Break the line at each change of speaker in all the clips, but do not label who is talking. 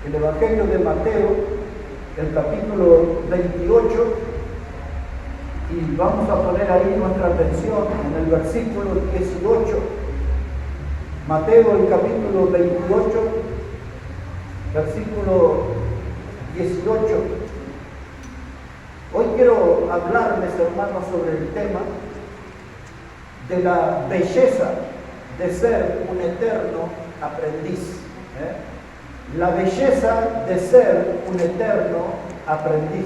el Evangelio de Mateo, el capítulo 28, y vamos a poner ahí nuestra atención en el versículo 18. Mateo, el capítulo 28, versículo 18. Hoy quiero hablarles, hermanos, sobre el tema de la belleza de ser un eterno aprendiz. La belleza de ser un eterno aprendiz.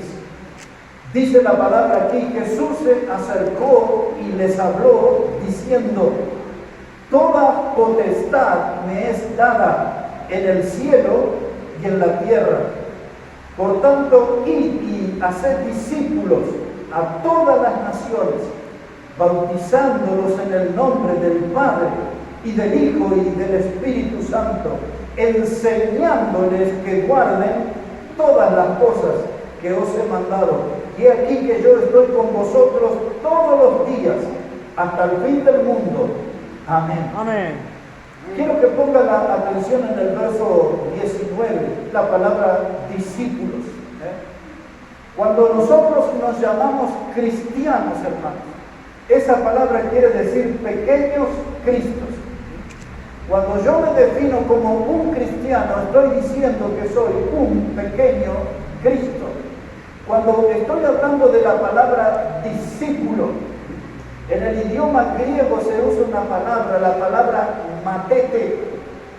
Dice la palabra aquí: Jesús se acercó y les habló diciendo: toda potestad me es dada en el cielo y en la tierra. Por tanto, id y haced discípulos a todas las naciones, bautizándolos en el nombre del Padre y del Hijo y del Espíritu Santo, enseñándoles que guarden todas las cosas que os he mandado. Y aquí que yo estoy con vosotros todos los días, hasta el fin del mundo. Amén.
Amén.
Quiero que pongan la atención en el verso 19, la palabra discípulos. Cuando nosotros nos llamamos cristianos, hermanos, esa palabra quiere decir pequeños cristos. Cuando yo me defino como un cristiano, estoy diciendo que soy un pequeño Cristo. Cuando estoy hablando de la palabra discípulo, en el idioma griego se usa una palabra, la palabra matete.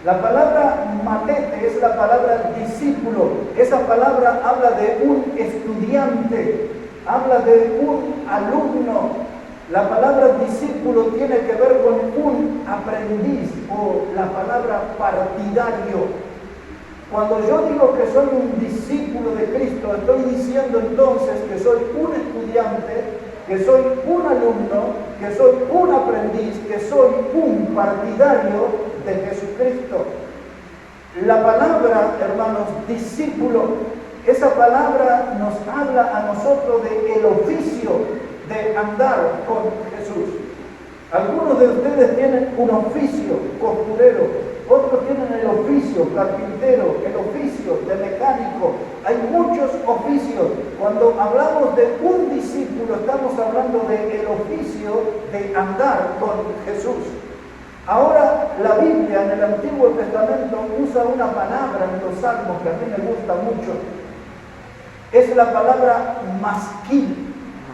La palabra matete es la palabra discípulo. Esa palabra habla de un estudiante, habla de un alumno. La palabra discípulo tiene que ver con un aprendiz, o la palabra partidario. Cuando yo digo que soy un discípulo de Cristo, estoy diciendo entonces que soy un estudiante, que soy un alumno, que soy un aprendiz, que soy un partidario de Jesucristo. La palabra, hermanos, discípulo, esa palabra nos habla a nosotros de el oficio de andar con Jesús. Algunos de ustedes tienen un oficio costurero, otros tienen el oficio carpintero, el oficio de mecánico. Hay muchos oficios. Cuando hablamos de un discípulo, estamos hablando del oficio de andar con Jesús. Ahora, la Biblia en el Antiguo Testamento usa una palabra en los Salmos que a mí me gusta mucho. Es la palabra masquil.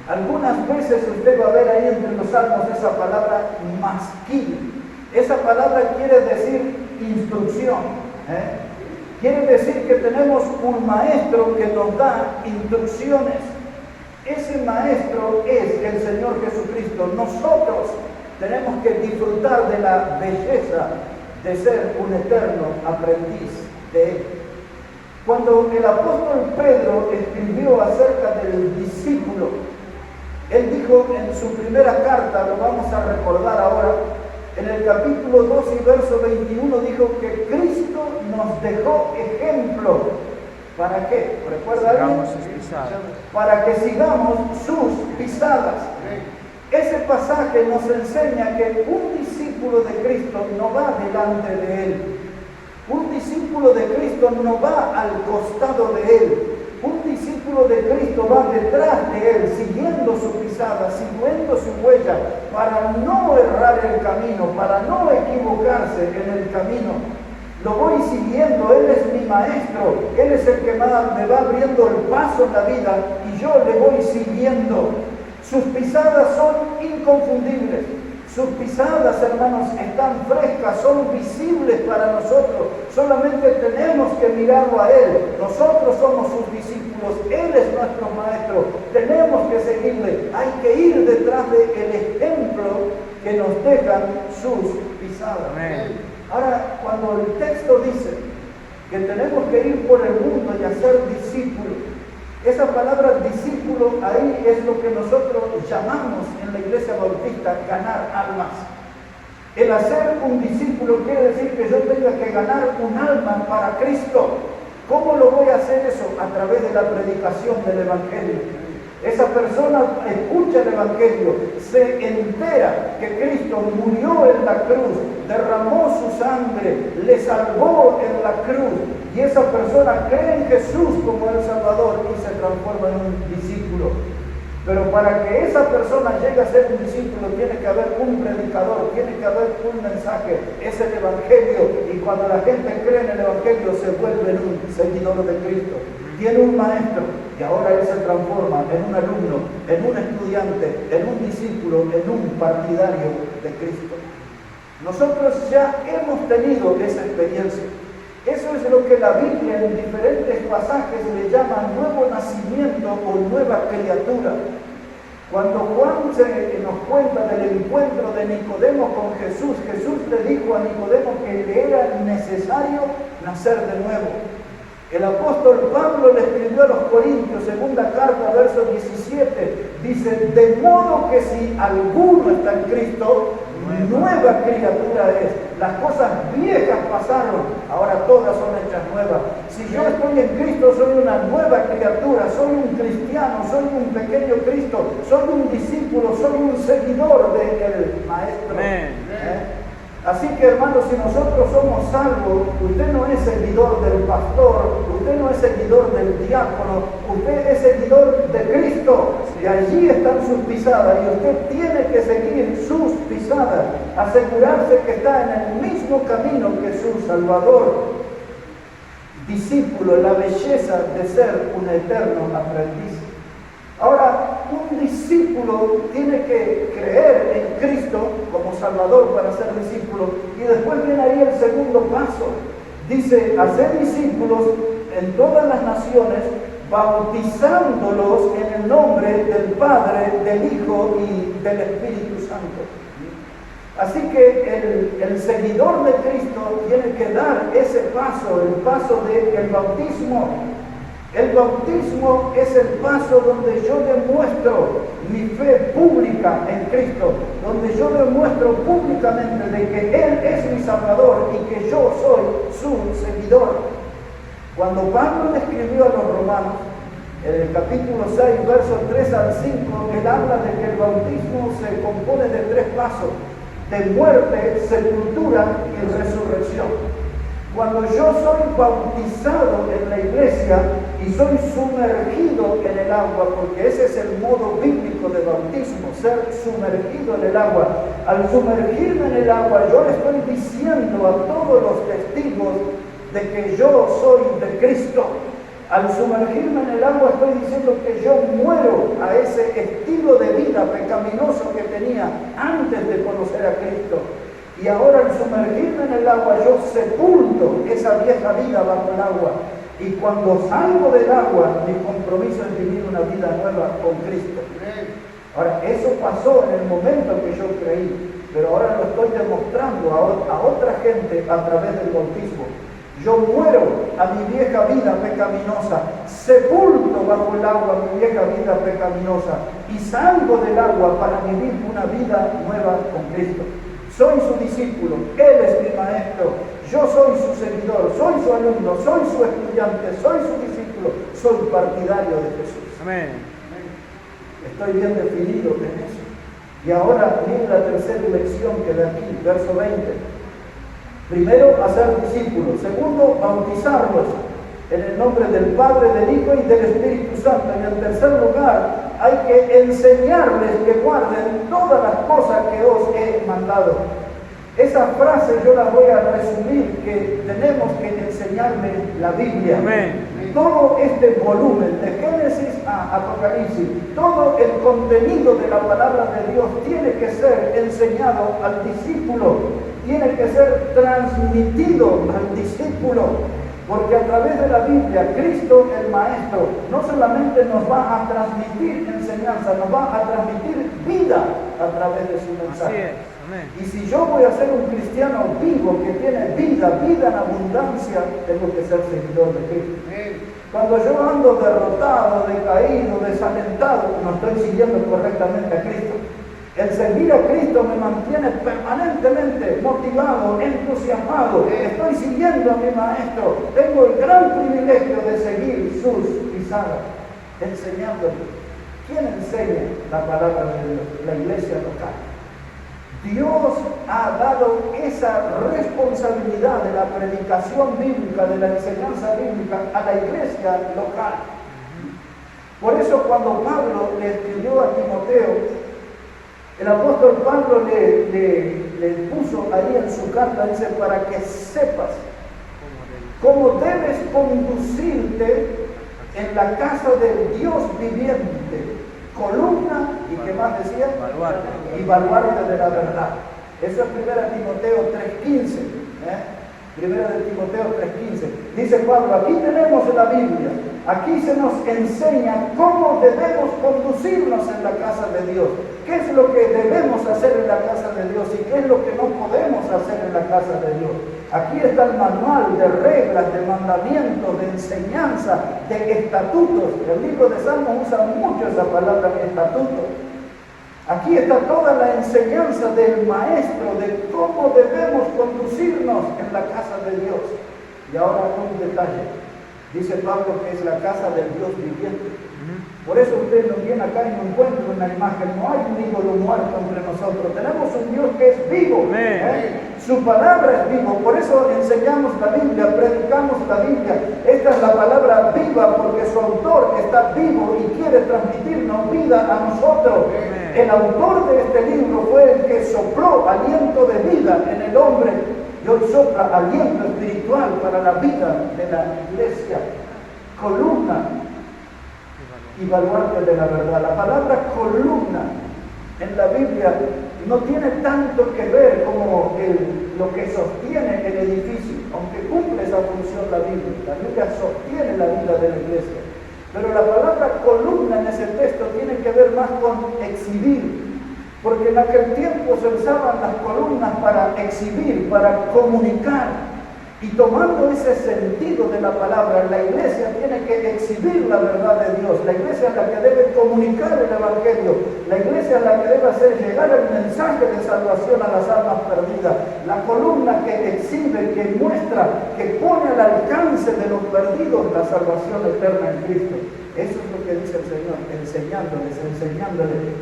Algunas veces usted va a ver ahí entre los Salmos esa palabra masquil. Esa palabra quiere decir instrucción. Quiere decir que tenemos un maestro que nos da instrucciones. Ese maestro es el Señor Jesucristo. Nosotros tenemos que disfrutar de la belleza de ser un eterno aprendiz de Él. Cuando el apóstol Pedro escribió acerca del discípulo, él dijo en su primera carta, lo vamos a recordar ahora, en el capítulo 2 y verso 21 dijo que Cristo nos dejó ejemplo. ¿Para qué? ¿Recuerda alguien? Para que sigamos sus pisadas. Ese pasaje nos enseña que un discípulo de Cristo no va delante de Él. Un discípulo de Cristo no va al costado de Él. Un discípulo de Cristo va detrás de Él, siguiendo su pisada, siguiendo su huella, para no errar el camino, para no equivocarse en el camino. Lo voy siguiendo, Él es mi maestro, Él es el que me va abriendo el paso en la vida y yo le voy siguiendo. Sus pisadas son inconfundibles. Sus pisadas, hermanos, están frescas, son visibles para nosotros. Solamente tenemos que mirarlo a Él. Nosotros somos sus discípulos. Él es nuestro maestro. Tenemos que seguirle. Hay que ir detrás del ejemplo que nos dejan sus pisadas.
Amén.
Ahora, cuando el texto dice que tenemos que ir por el mundo y hacer discípulos, esa palabra discípulo ahí es lo que nosotros llamamos en la iglesia bautista ganar almas. El hacer un discípulo quiere decir que yo tenga que ganar un alma para Cristo. ¿Cómo lo voy a hacer eso? A través de la predicación del Evangelio. Esa persona escucha el Evangelio, se entera que Cristo murió en la cruz, derramó su sangre, le salvó en la cruz, y esa persona cree en Jesús como el Salvador y se transforma en un discípulo. Pero para que esa persona llegue a ser un discípulo tiene que haber un predicador, tiene que haber un mensaje, es el Evangelio, y cuando la gente cree en el Evangelio se vuelve un seguidor de Cristo. Tiene un maestro y ahora él se transforma en un alumno, en un estudiante, en un discípulo, en un partidario de Cristo. Nosotros ya hemos tenido esa experiencia. Eso es lo que la Biblia en diferentes pasajes le llama nuevo nacimiento o nueva criatura. Cuando Juan nos cuenta del encuentro de Nicodemo con Jesús, Jesús le dijo a Nicodemo que le era necesario nacer de nuevo. El apóstol Pablo le escribió a los Corintios, segunda carta, verso 17, dice, de modo que si alguno está en Cristo, nueva criatura es. Las cosas viejas pasaron, ahora todas son hechas nuevas. Si yo estoy en Cristo, soy una nueva criatura, soy un cristiano, soy un pequeño Cristo, soy un discípulo, soy un seguidor del Maestro. Así que, hermanos, si nosotros somos salvos, usted no es seguidor del pastor, usted no es seguidor del diácono, usted es seguidor de Cristo. Y allí están sus pisadas y usted tiene que seguir sus pisadas, asegurarse que está en el mismo camino que su Salvador. Discípulo, la belleza de ser un eterno aprendiz. Ahora, un discípulo tiene que creer en Cristo como Salvador para ser discípulo, y después viene ahí el segundo paso. Dice, hacer discípulos en todas las naciones, bautizándolos en el nombre del Padre, del Hijo y del Espíritu Santo. Así que el seguidor de Cristo tiene que dar ese paso, el paso del bautismo. El bautismo es el paso donde yo demuestro mi fe pública en Cristo, donde yo demuestro públicamente de que Él es mi Salvador y que yo soy su seguidor. Cuando Pablo le escribió a los romanos, en el capítulo 6, versos 3 al 5, él habla de que el bautismo se compone de 3 pasos, de muerte, sepultura y resurrección. Cuando yo soy bautizado en la iglesia y soy sumergido en el agua, porque ese es el modo bíblico de bautismo, ser sumergido en el agua. Al sumergirme en el agua, yo le estoy diciendo a todos los testigos de que yo soy de Cristo. Al sumergirme en el agua estoy diciendo que yo muero a ese estilo de vida pecaminoso que tenía antes de conocer a Cristo. Y ahora al sumergirme en el agua yo sepulto esa vieja vida bajo el agua. Y cuando salgo del agua, mi compromiso es vivir una vida nueva con Cristo. Ahora, eso pasó en el momento que yo creí, pero ahora lo estoy demostrando a otra gente a través del bautismo. Yo muero a mi vieja vida pecaminosa, sepulto bajo el agua mi vieja vida pecaminosa y salgo del agua para vivir una vida nueva con Cristo. Soy su discípulo, Él es mi maestro, yo soy su seguidor, soy su alumno, soy su estudiante, soy su discípulo, soy partidario de Jesús.
Amén.
Estoy bien definido en eso. Y ahora viene la tercera lección que da aquí, verso 20. Primero, hacer discípulos. Segundo, bautizarlos en el nombre del Padre, del Hijo y del Espíritu Santo. Y en tercer lugar, hay que enseñarles que guarden todas las cosas que os he mandado. Esa frase yo la voy a resumir, que tenemos que enseñarle la Biblia.
Amén.
Todo este volumen, de Génesis a Apocalipsis, todo el contenido de la palabra de Dios tiene que ser enseñado al discípulo, tiene que ser transmitido al discípulo. Porque a través de la Biblia, Cristo, el Maestro, no solamente nos va a transmitir enseñanza, nos va a transmitir vida a través de su mensaje. Y si yo voy a ser un cristiano vivo, que tiene vida en abundancia, tengo que ser seguidor de Cristo. Cuando yo ando derrotado, decaído, desalentado, no estoy siguiendo correctamente a Cristo. El servir a Cristo me mantiene permanentemente motivado, entusiasmado. Estoy siguiendo a mi Maestro. Tengo el gran privilegio de seguir sus pisadas, enseñándole. ¿Quién enseña la palabra de Dios? La iglesia local. Dios ha dado esa responsabilidad de la predicación bíblica, de la enseñanza bíblica a la iglesia local. Por eso cuando Pablo le escribió a Timoteo, el apóstol Pablo le puso ahí en su carta, dice, para que sepas cómo debes conducirte en la casa del Dios viviente, columna, y qué más decía, y baluarte de la verdad. Eso es 1 Timoteo 3:15. 1 Timoteo 3:15. Dice Pablo, aquí tenemos la Biblia, aquí se nos enseña cómo debemos conducirnos en la casa de Dios, qué es lo que debemos hacer en la casa de Dios y qué es lo que no podemos hacer en la casa de Dios. Aquí está el manual de reglas, de mandamientos, de enseñanza, de estatutos. El libro de Salmos usa mucho esa palabra, estatuto. Aquí está toda la enseñanza del maestro de cómo debemos conducirnos en la casa de Dios. Y ahora un detalle. Dice Pablo que es la casa del Dios viviente. Por eso usted no viene acá y no encuentra una imagen, no hay un ídolo muerto entre nosotros. Tenemos un Dios que es vivo. Su palabra es vivo. Por eso enseñamos la Biblia, predicamos la Biblia. Esta es la palabra viva porque su autor está vivo y quiere transmitirnos vida a nosotros. El autor de este libro fue el que sopló aliento de vida en el hombre y hoy sopla aliento espiritual para la vida de la iglesia. Columna y baluarte de la verdad. La palabra columna en la Biblia no tiene tanto que ver como lo que sostiene el edificio, aunque cumple esa función la Biblia. La Biblia sostiene la vida de la iglesia. Pero la palabra columna en ese texto tiene que ver más con exhibir, porque en aquel tiempo se usaban las columnas para exhibir, para comunicar. Y tomando ese sentido de la palabra, la iglesia tiene que exhibir la verdad de Dios. La iglesia es la que debe comunicar el evangelio. La iglesia es la que debe hacer llegar el mensaje de salvación a las almas perdidas. La columna que exhibe, que muestra, que pone al alcance de los perdidos la salvación eterna en Cristo. Eso es lo que dice el Señor, enseñándoles.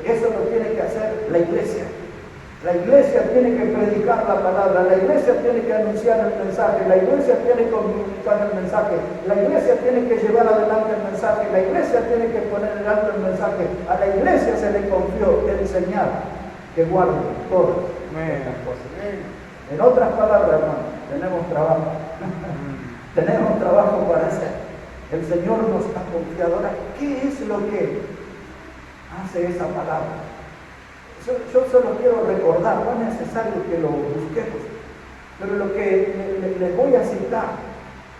Eso lo tiene que hacer la iglesia. La iglesia tiene que predicar la palabra, la iglesia tiene que anunciar el mensaje, la iglesia tiene que comunicar el mensaje, la iglesia tiene que llevar adelante el mensaje, la iglesia tiene que poner en alto el mensaje. A la iglesia se le confió enseñar que guarde todas estas cosas. En otras palabras, hermano, tenemos trabajo. Tenemos trabajo para hacer. El Señor nos ha confiado. Ahora, ¿qué es lo que hace esa palabra? Yo solo quiero recordar, no es necesario que lo busquemos, pero lo que les voy a citar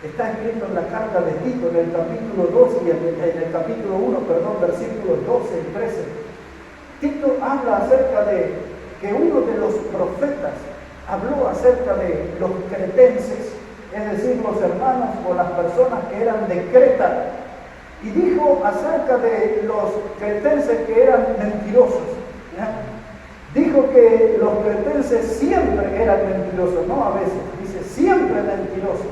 está escrito en la carta de Tito, en el capítulo 2 y en el capítulo 1, versículos 12 y 13. Tito habla acerca de que uno de los profetas habló acerca de los cretenses, es decir, los hermanos o las personas que eran de Creta, y dijo acerca de los cretenses que eran mentirosos. Dijo que los cretenses siempre eran mentirosos, no a veces, dice siempre mentirosos.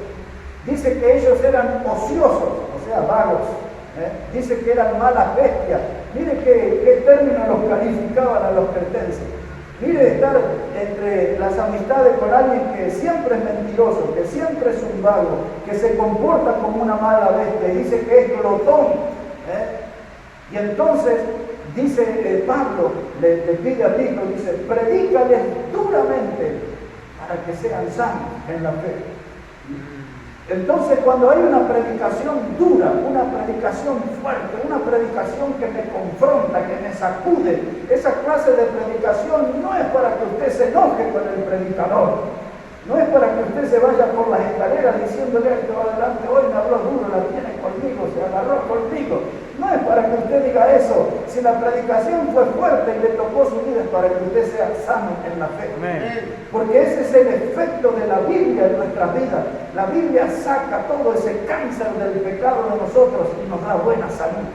Dice que ellos eran ociosos, o sea, vagos. Dice que eran malas bestias. Mire qué términos los calificaban a los cretenses. Mire estar entre las amistades con alguien que siempre es mentiroso, que siempre es un vago, que se comporta como una mala bestia, y dice que es glotón. Y entonces dice Pablo, le pide a Tito, dice, predícales duramente para que sean sanos en la fe. Entonces, cuando hay una predicación dura, una predicación fuerte, una predicación que me confronta, que me sacude, esa clase de predicación no es para que usted se enoje con el predicador, no es para que usted se vaya por las escaleras diciéndole al que va adelante, hoy me habló duro, la tiene conmigo, se agarró conmigo. No es para que usted diga eso. Si la predicación fue fuerte y le tocó su vida, es para que usted sea sano en la fe. Amén. Porque ese es el efecto de la Biblia en nuestras vidas. La Biblia saca todo ese cáncer del pecado de nosotros y nos da buena salud.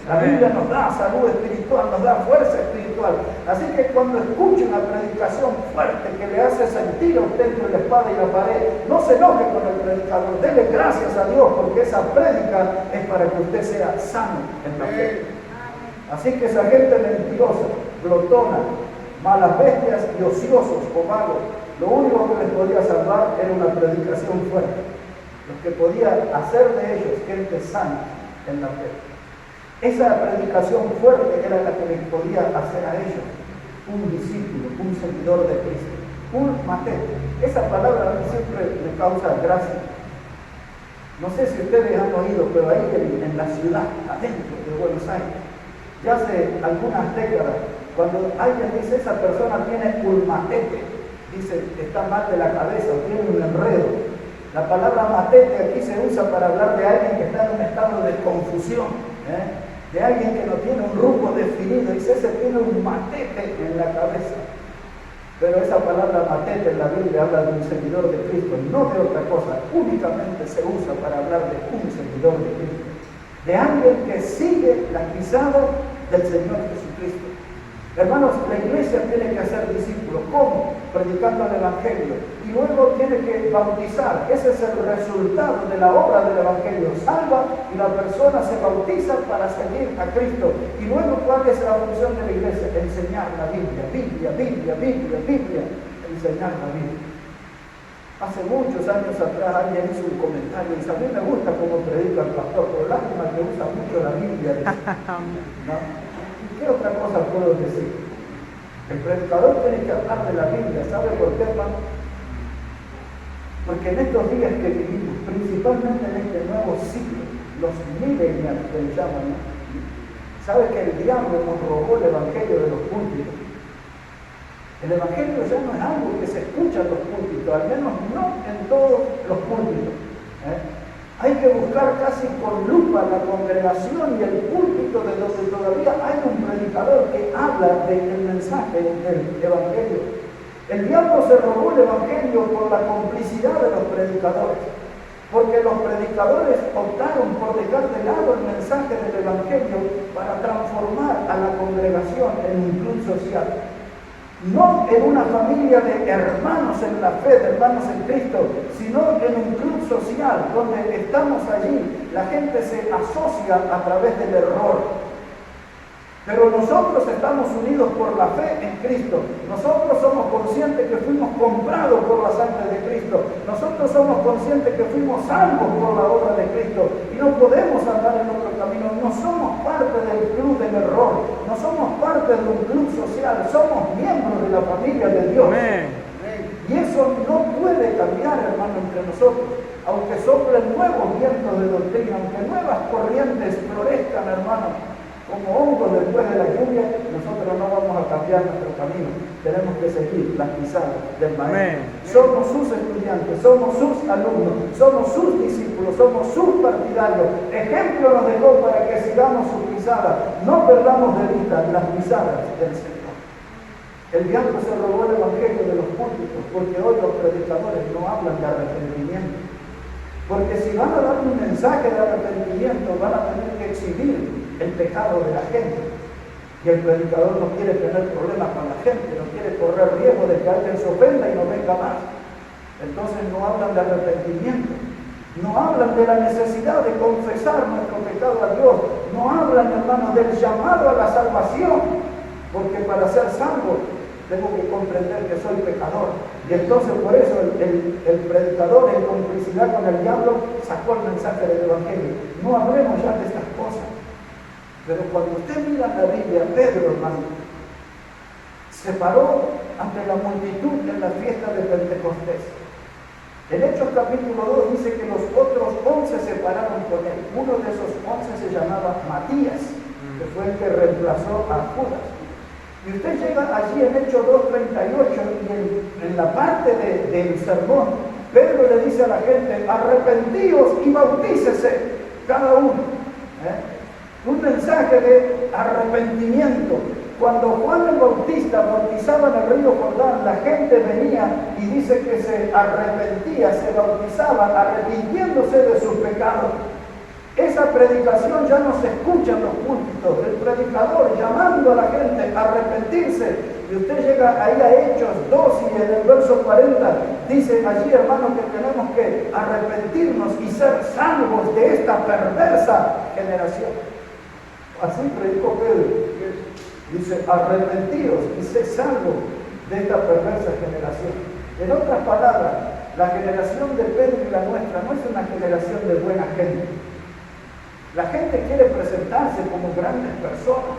La Biblia nos da salud espiritual, nos da fuerza espiritual. Así que cuando escuche una predicación fuerte que le hace sentir a usted entre la espada y la pared, no se enoje con el predicador. Dele gracias a Dios porque esa prédica es para que usted sea sano en la fe. Así que esa gente mentirosa, glotona, malas bestias y ociosos o vagos, lo único que les podía salvar era una predicación fuerte. Lo que podía hacer de ellos gente sana en la fe. Esa predicación fuerte era la que les podía hacer a ellos un discípulo, un seguidor de Cristo, un matete. Esa palabra a mí siempre me causa gracia. No sé si ustedes han oído, pero ahí en la ciudad, adentro de Buenos Aires, ya hace algunas décadas, cuando alguien dice esa persona tiene un matete, dice está mal de la cabeza o tiene un enredo. La palabra matete aquí se usa para hablar de alguien que está en un estado de confusión, de alguien que no tiene un rumbo definido, dice ese tiene un matete en la cabeza. Pero esa palabra matete en la Biblia habla de un seguidor de Cristo, no de otra cosa, únicamente se usa para hablar de un seguidor de Cristo, de alguien que sigue la pisada del Señor Jesucristo. Hermanos, la iglesia tiene que hacer discípulos. ¿Cómo? Predicando el Evangelio. Y luego tiene que bautizar. Ese es el resultado de la obra del Evangelio. Salva y la persona se bautiza para seguir a Cristo. Y luego, ¿cuál es la función de la iglesia? Enseñar la Biblia. Biblia. Enseñar la Biblia. Hace muchos años atrás alguien hizo un comentario y dice, a mí me gusta cómo predica el pastor, pero lástima que usa mucho la Biblia. ¿No? ¿Qué otra cosa puedo decir? El predicador tiene que hablar de la Biblia. ¿Sabe por qué, hermano? Porque en estos días que vivimos, principalmente en este nuevo siglo, los millennials que le llaman, ¿no? ¿Sabe que el diablo nos robó el evangelio de los púlpitos? El evangelio ya no es algo que se escucha en los púlpitos, al menos no en todos los púlpitos. Hay que buscar casi con lupa la congregación y el púlpito de donde todavía hay un predicador que habla del mensaje del evangelio. El diablo se robó el evangelio por la complicidad de los predicadores, porque los predicadores optaron por dejar de lado el mensaje del evangelio para transformar a la congregación en un club social. No en una familia de hermanos en la fe, de hermanos en Cristo, sino en un club social donde estamos allí, la gente se asocia a través del error. Pero nosotros estamos unidos por la fe en Cristo. Nosotros somos conscientes que fuimos comprados por la sangre de Cristo. Nosotros somos conscientes que fuimos salvos por la obra de Cristo. Y no podemos andar en otro camino. No somos parte del club del error. No somos parte de un club social. Somos miembros de la familia de Dios.
Amén.
Y eso no puede cambiar, hermano, entre nosotros. Aunque sople el nuevo viento de doctrina, aunque nuevas corrientes florezcan, hermano, como hongos después de la lluvia, nosotros no vamos a cambiar nuestro camino. Tenemos que seguir las pisadas del Maestro. Somos sus estudiantes, somos sus alumnos, somos sus discípulos, somos sus partidarios. Ejemplo nos dejó para que sigamos sus pisadas. No perdamos de vista las pisadas del Señor. El diablo se robó el evangelio de los púlpitos, porque hoy los predicadores no hablan de arrepentimiento. Porque si van a dar un mensaje de arrepentimiento, van a tener que exhibir el pecado de la gente. Y el predicador no quiere tener problemas con la gente, no quiere correr riesgo de que alguien se ofenda y no venga más. Entonces no hablan de arrepentimiento, no hablan de la necesidad de confesar nuestro pecado a Dios, no hablan, hermanos, del llamado a la salvación, porque para ser salvo tengo que comprender que soy pecador. Y entonces por eso el predicador, en complicidad con el diablo, sacó el mensaje del evangelio. No hablemos ya de estas cosas. Pero cuando usted mira la Biblia, Pedro, hermano, se paró ante la multitud en la fiesta de Pentecostés. En Hechos capítulo 2 dice que los otros 11 se pararon con él. Uno de esos 11 se llamaba Matías, que fue el que reemplazó a Judas. Y usted llega allí en Hechos 2:38 y en la parte del sermón, Pedro le dice a la gente, arrepentíos y bautícese cada uno. Un mensaje de arrepentimiento. Cuando Juan el Bautista bautizaba en el río Jordán, la gente venía y dice que se arrepentía, se bautizaba arrepintiéndose de sus pecados. Esa predicación ya no se escucha en los púlpitos, el predicador llamando a la gente a arrepentirse. Y usted llega ahí a Hechos 2 y en el verso 40 dice allí, hermanos, que tenemos que arrepentirnos y ser salvos de esta perversa generación. Así predicó Pedro. Dice, arrepentidos y sé salvo de esta perversa generación. En otras palabras, la generación de Pedro y la nuestra no es una generación de buena gente. La gente quiere presentarse como grandes personas,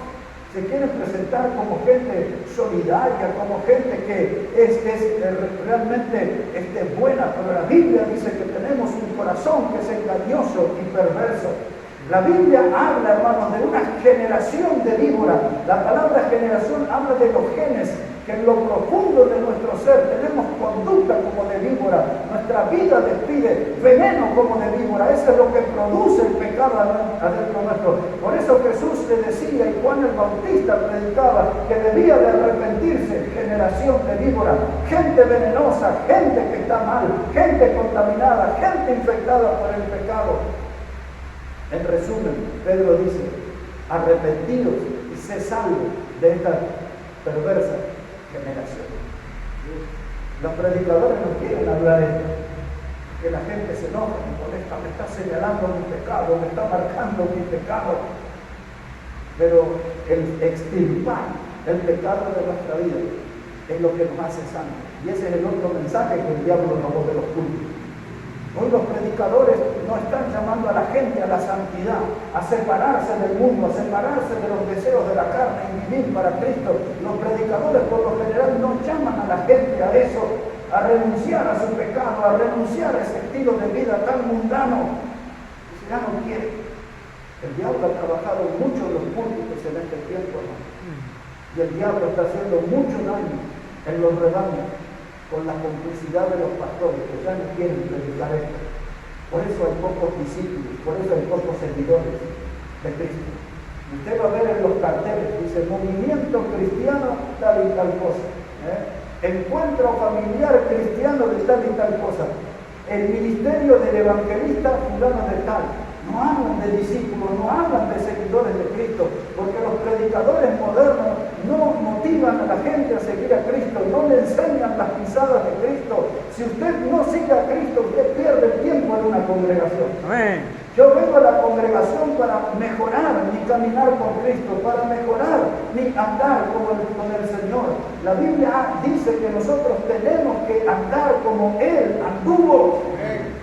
se quiere presentar como gente solidaria, como gente que es realmente buena, pero la Biblia dice que tenemos un corazón que es engañoso y perverso. La Biblia habla, hermanos, de una generación de víboras. La palabra generación habla de los genes, que en lo profundo de nuestro ser tenemos conducta como de víbora. Nuestra vida despide veneno como de víbora. Eso es lo que produce el pecado adentro nuestro. Por eso Jesús le decía, y Juan el Bautista predicaba, que debía de arrepentirse, generación de víbora. Gente venenosa, gente que está mal, gente contaminada, gente infectada por el pecado. En resumen, Pedro dice, arrepentidos y sé salvo de esta perversa generación. Los predicadores no quieren hablar esto, que la gente se enoja, me molesta, me está señalando mi pecado, me está marcando mi pecado. Pero el extirpar el pecado de nuestra vida es lo que nos hace sanos. Y ese es el otro mensaje que el diablo robó de los cultos. Hoy los predicadores no están llamando a la gente a la santidad, a separarse del mundo, a separarse de los deseos de la carne y vivir para Cristo. Los predicadores por lo general no llaman a la gente a eso, a renunciar a su pecado, a renunciar a ese estilo de vida tan mundano. Si ya no quiere. El diablo ha trabajado mucho en los púlpitos en este tiempo, hermano. Y el diablo está haciendo mucho daño en los rebaños, con la complicidad de los pastores que ya no quieren predicar esto. Por eso hay pocos discípulos, por eso hay pocos seguidores de Cristo. Usted va a ver en los carteles, dice movimiento cristiano tal y tal cosa, encuentro familiar cristiano de tal y tal cosa, el ministerio del evangelista fulano de tal. No hablan de discípulos, no hablan de seguidores de Cristo, porque los predicadores modernos no motivan a la gente a seguir a Cristo, no le enseñan las pisadas de Cristo. Si usted no sigue a Cristo, usted pierde el tiempo en una congregación.
Amén.
Yo vengo a la congregación para mejorar mi caminar con Cristo, para mejorar mi andar con el Señor. La Biblia dice que nosotros tenemos que andar como Él anduvo. Amén.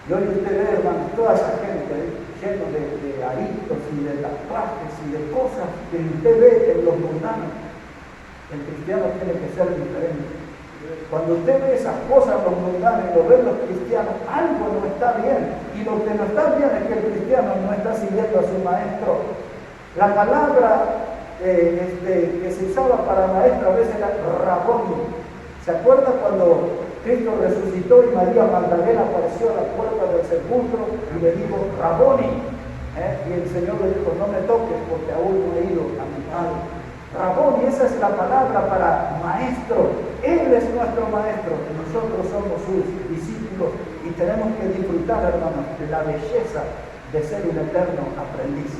Y hoy usted ve, hermano, toda esa gente lleno de aritos y de tatuajes y de cosas que usted ve en los mundanos. El cristiano tiene que ser diferente. Cuando usted ve esas cosas en los mundanos y lo ven los cristianos, algo no está bien. Y lo que no está bien es que el cristiano no está siguiendo a su maestro. La palabra que se usaba para maestro a veces era rabón. ¿Se acuerda cuando Cristo resucitó y María Magdalena apareció a la puerta del sepulcro y le dijo, Raboni? Y el Señor le dijo, no me toques porque aún no he ido a mi Padre. Raboni, esa es la palabra para maestro. Él es nuestro maestro, y nosotros somos sus discípulos y tenemos que disfrutar, hermanos, de la belleza de ser un eterno aprendiz.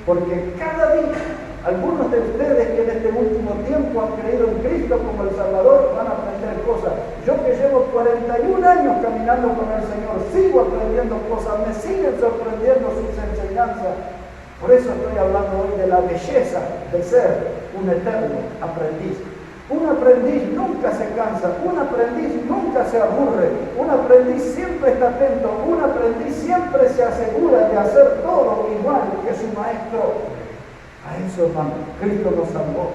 Porque cada día, algunos de ustedes que en este último tiempo han creído en Cristo como el Salvador van a aprender cosas. Yo que llevo 41 años caminando con el Señor, sigo aprendiendo cosas, me siguen sorprendiendo sus enseñanzas. Por eso estoy hablando hoy de la belleza de ser un eterno aprendiz. Un aprendiz nunca se cansa, un aprendiz nunca se aburre, un aprendiz siempre está atento, un aprendiz siempre se asegura de hacer todo igual que su maestro. A eso, hermano, Cristo nos salvó.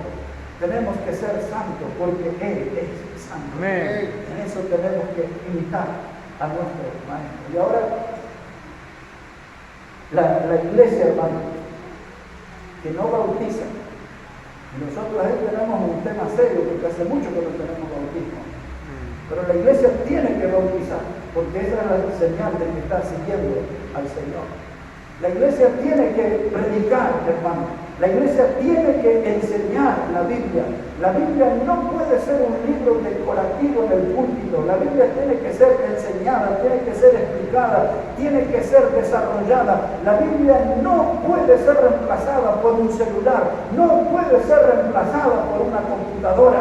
Tenemos que ser santos porque Él es santo.
Amén.
En eso tenemos que imitar a nuestro maestro. Y ahora, la iglesia, hermano, que no bautiza. Nosotros ahí tenemos un tema serio porque hace mucho que no tenemos bautismo. Pero la iglesia tiene que bautizar porque esa es la señal de que está siguiendo al Señor. La iglesia tiene que predicar, hermano. La iglesia tiene que enseñar la Biblia. La Biblia no puede ser un libro decorativo en el púlpito. La Biblia tiene que ser enseñada, tiene que ser explicada, tiene que ser desarrollada. La Biblia no puede ser reemplazada por un celular, no puede ser reemplazada por una computadora.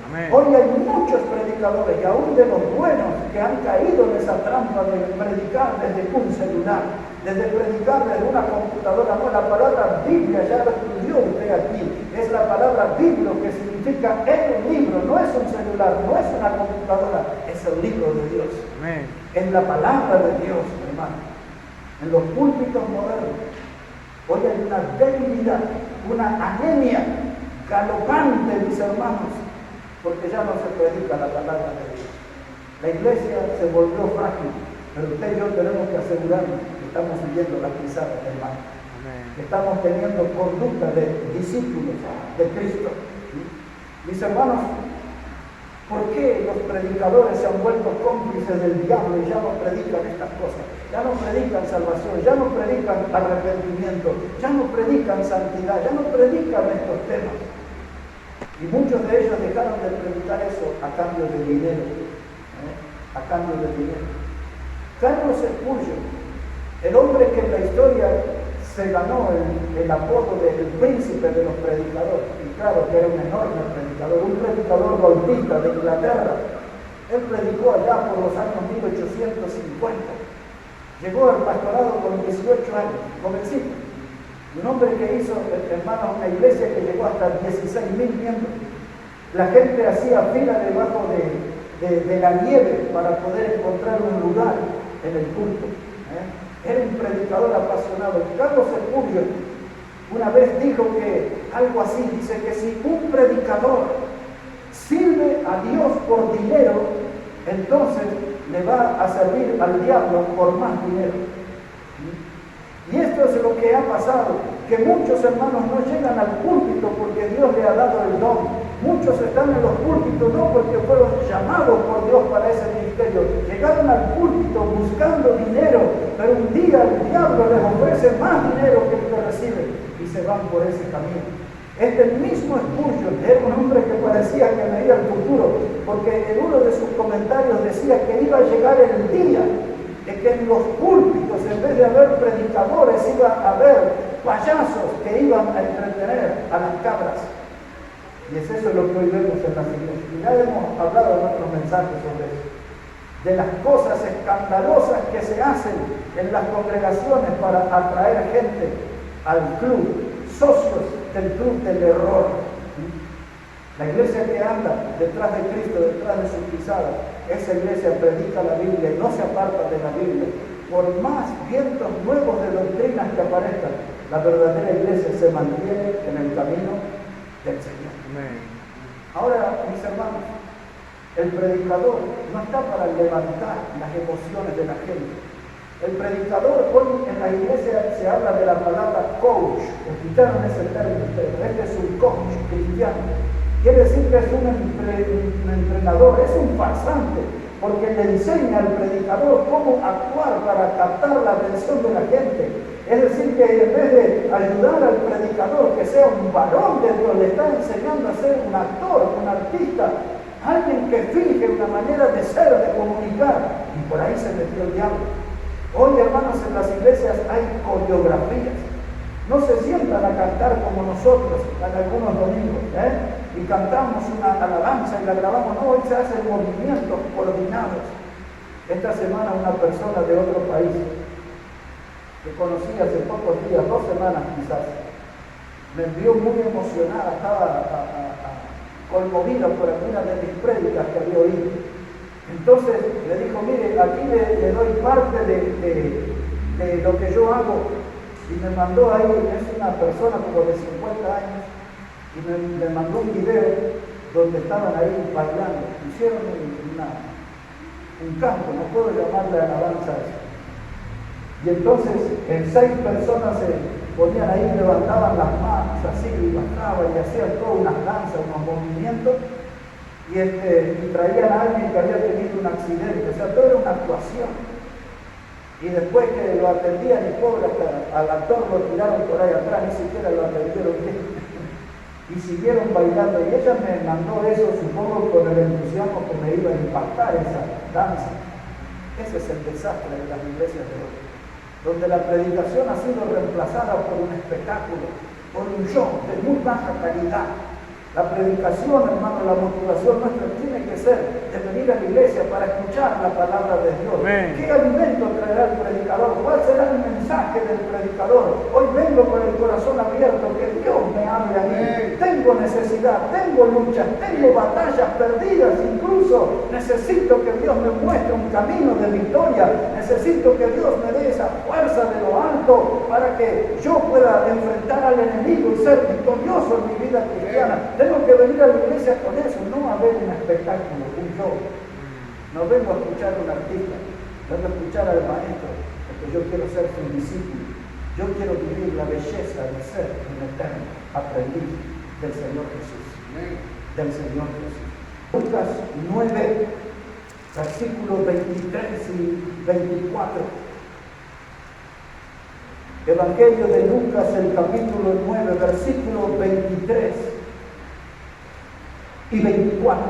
Amén. Hoy hay muchos predicadores, y aún de los buenos, que han caído en esa trampa de predicar desde un celular. desde predicar desde una computadora. No, la palabra Biblia ya la estudió usted aquí. Es la palabra Biblia, que significa el libro. No es un celular, no es una computadora, es el libro de Dios.
Amén.
Es la palabra de Dios, hermano. En los púlpitos modernos, hoy hay una debilidad, una anemia galopante, mis hermanos, porque ya no se predica la palabra de Dios. La iglesia se volvió frágil, pero usted y yo tenemos que asegurarnos que estamos siguiendo las pisadas, hermano. Que estamos teniendo conducta de discípulos de Cristo. Mis hermanos, ¿por qué los predicadores se han vuelto cómplices del diablo y ya no predican estas cosas? Ya no predican salvación, ya no predican arrepentimiento, ya no predican santidad, ya no predican estos temas. Y muchos de ellos dejaron de predicar eso a cambio de dinero. A cambio de dinero. Carlos Spurgeon, el hombre que en la historia se ganó el apodo del príncipe de los predicadores, y claro que era un enorme predicador, un predicador golpista de Inglaterra. Él predicó allá por los años 1850. Llegó al pastorado con 18 años, jovencito. Un hombre que hizo, hermanos, una iglesia que llegó hasta 16.000 miembros. La gente hacía fila debajo de la nieve para poder encontrar un lugar en el culto. Era un predicador apasionado. Carlos Spurgeon una vez dijo que algo así, dice que si un predicador sirve a Dios por dinero, entonces le va a servir al diablo por más dinero. Y esto es lo que ha pasado, que muchos hermanos no llegan al púlpito porque Dios le ha dado el don. Muchos están en los púlpitos no porque fueron llamados por Dios para ese ministerio. Llegaron al púlpito buscando dinero, pero un día el diablo les ofrece más dinero que el que recibe y se van por ese camino. Este mismo Spurgeon era un hombre que parecía que veía el futuro, porque en uno de sus comentarios decía que iba a llegar el día de que en los púlpitos, en vez de haber predicadores, iba a haber payasos que iban a entretener a las cabras. Y es eso lo que hoy vemos en las iglesias. Y ya hemos hablado en otros mensajes sobre eso. De las cosas escandalosas que se hacen en las congregaciones para atraer gente al club, socios del club del error. La iglesia que anda detrás de Cristo, detrás de su pisada, esa iglesia predica la Biblia y no se aparta de la Biblia. Por más vientos nuevos de doctrinas que aparezcan, la verdadera iglesia se mantiene en el camino del Señor. Ahora, mis hermanos, el predicador no está para levantar las emociones de la gente. El predicador, hoy en la iglesia se habla de la palabra coach. ¿Escucharon ese término? Este es un coach cristiano. Quiere decir que es un entrenador, es un farsante, porque le enseña al predicador cómo actuar para captar la atención de la gente. Es decir, que en vez de ayudar al predicador que sea un varón de Dios, le está enseñando a ser un actor, un artista, alguien que finge una manera de ser, de comunicar. Y por ahí se metió el diablo. Hoy, hermanos, en las iglesias hay coreografías. No se sientan a cantar como nosotros en algunos domingos, y cantamos una alabanza y la grabamos. No, hoy se hacen movimientos coordinados. Esta semana una persona de otro país que conocí hace pocos días, 2 semanas quizás, me envió muy emocionada, estaba conmovida por algunas de mis prédicas que había oído. Entonces le dijo, mire, aquí le doy parte de lo que yo hago. Y me mandó ahí, es una persona como de 50 años, y me mandó un video donde estaban ahí bailando. Hicieron un canto, no puedo llamarle alabanza a eso. Y entonces 6 personas se ponían ahí, levantaban las manos así, y bajaban y hacían todas unas danzas, unos movimientos, y traían a alguien que había tenido un accidente. O sea, todo era una actuación. Y después que lo atendían, y pobre, al actor lo tiraron por ahí atrás, ni siquiera lo atendieron bien. Y siguieron bailando. Y ella me mandó eso, supongo, con el entusiasmo que me iba a impactar esa danza. Ese es el desastre de las iglesias de hoy, donde la predicación ha sido reemplazada por un espectáculo, por un show de muy baja calidad. La predicación, hermano, la motivación nuestra tiene que ser de venir a la iglesia para escuchar la palabra de Dios.
Amén.
¿Qué alimento traerá el predicador? ¿Cuál será el mensaje del predicador? Hoy vengo con el corazón abierto, que Dios me hable a mí.
Amén.
Tengo necesidad, tengo luchas, tengo batallas perdidas incluso. Necesito que Dios me muestre un camino de victoria. Necesito que Dios me dé esa fuerza de lo alto para que yo pueda enfrentar al enemigo y ser victorioso en mi vida cristiana. Tengo que venir a la iglesia con eso, no a ver un espectáculo, un show. No vengo a escuchar a un artista, vengo a escuchar al maestro, porque yo quiero ser su discípulo. Yo quiero vivir la belleza de ser un eterno aprendiz del Señor Jesús. Del Señor Jesús. Lucas 9, versículos 23 y 24. Evangelio de Lucas, el capítulo 9, versículos 23 y 24.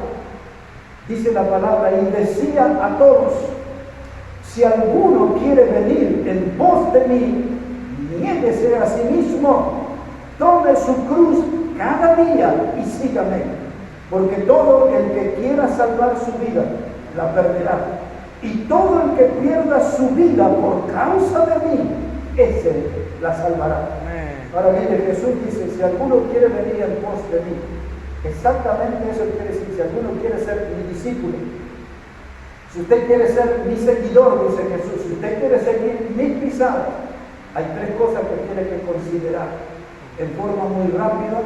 Dice la palabra, y decía a todos, si alguno quiere venir en pos de mí, niéguese a sí mismo, tome su cruz cada día y sígame, porque todo el que quiera salvar su vida, la perderá, y todo el que pierda su vida por causa de mí, ese la salvará. Ahora viene Jesús, dice, si alguno quiere venir en pos de mí, exactamente eso quiere decir, si alguno quiere ser mi discípulo, si usted quiere ser mi seguidor, dice Jesús, si usted quiere seguir mis pisadas, hay tres cosas que tiene que considerar. En forma muy rápida,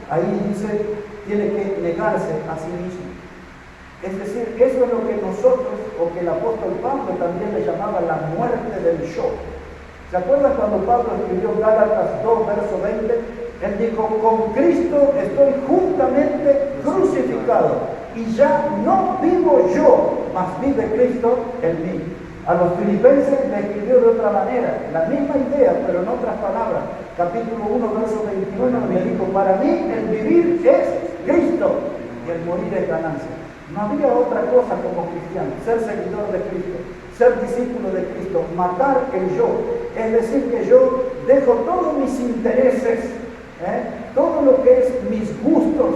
ahí dice, tiene que negarse a sí mismo. Es decir, eso es lo que nosotros, o que el apóstol Pablo también le llamaba la muerte del yo. ¿Se acuerdan cuando Pablo escribió Gálatas 2, verso 20? Él dijo, con Cristo estoy juntamente crucificado, y ya no vivo yo, mas vive Cristo en mí. A los filipenses le escribió de otra manera, la misma idea, pero en otras palabras. Capítulo 1, verso 21, le dijo, para mí el vivir es Cristo, y el morir es ganancia. No había otra cosa como cristiano, ser seguidor de Cristo, ser discípulo de Cristo, matar el yo. Es decir, que yo dejo todos mis intereses, todo lo que es mis gustos,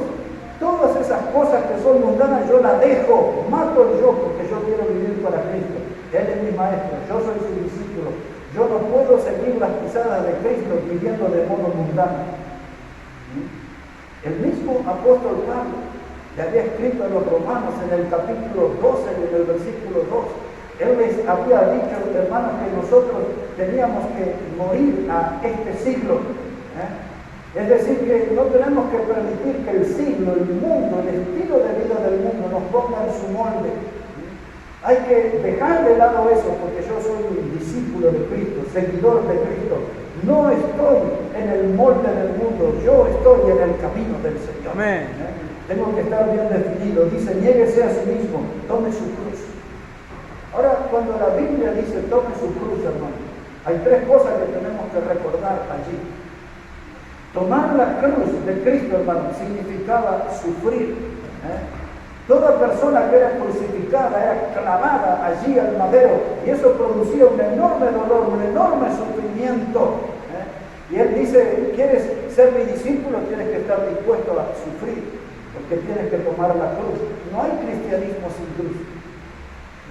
todas esas cosas que son mundanas, yo las dejo, mato el yo porque yo quiero vivir para Cristo. Él es mi maestro, yo soy su discípulo. Yo no puedo seguir las pisadas de Cristo viviendo de modo mundano. El mismo apóstol Pablo le había escrito a los romanos en el capítulo 12 y en el versículo 2. Él les había dicho, hermanos, que nosotros teníamos que morir a este siglo. Es decir, que no tenemos que permitir que el siglo, el mundo, el estilo de vida del mundo nos ponga en su molde. Hay que dejar de lado eso, porque yo soy un discípulo de Cristo, seguidor de Cristo. No estoy en el molde del mundo, yo estoy en el camino del Señor.
Amén.
Tengo que estar bien definido. Dice, niéguese a sí mismo, tome su cruz. Ahora, cuando la Biblia dice tome su cruz, hermano, hay tres cosas que tenemos que recordar allí. Tomar la cruz de Cristo, hermano, significaba sufrir. Toda persona que era crucificada era clavada allí al madero, y eso producía un enorme dolor, un enorme sufrimiento. Y él dice, ¿quieres ser mi discípulo? Tienes que estar dispuesto a sufrir, porque tienes que tomar la cruz. No hay cristianismo sin cruz.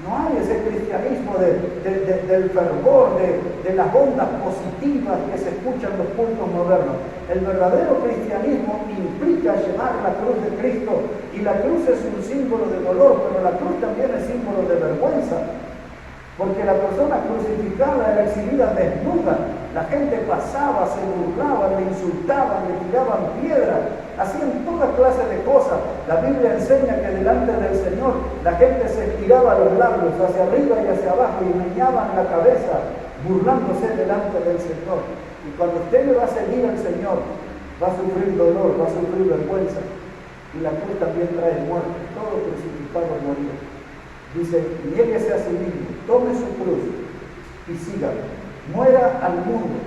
No hay ese cristianismo del fervor, de las ondas positivas que se escuchan en los cultos modernos. El verdadero cristianismo implica llevar la cruz de Cristo, y la cruz es un símbolo de dolor, pero la cruz también es símbolo de vergüenza, porque la persona crucificada era exhibida desnuda. La gente pasaba, se burlaban, le insultaban, le tiraban piedras, hacían toda clase de cosas. La Biblia enseña que delante del Señor la gente se estiraba los labios hacia arriba y hacia abajo y meñaban la cabeza, burlándose delante del Señor. Y cuando usted le va a seguir al Señor, va a sufrir dolor, va a sufrir vergüenza. Y la cruz también trae muerte. Todo crucificado moría. Dice, niéguese a sí mismo, tome su cruz y sígame. Muera al mundo,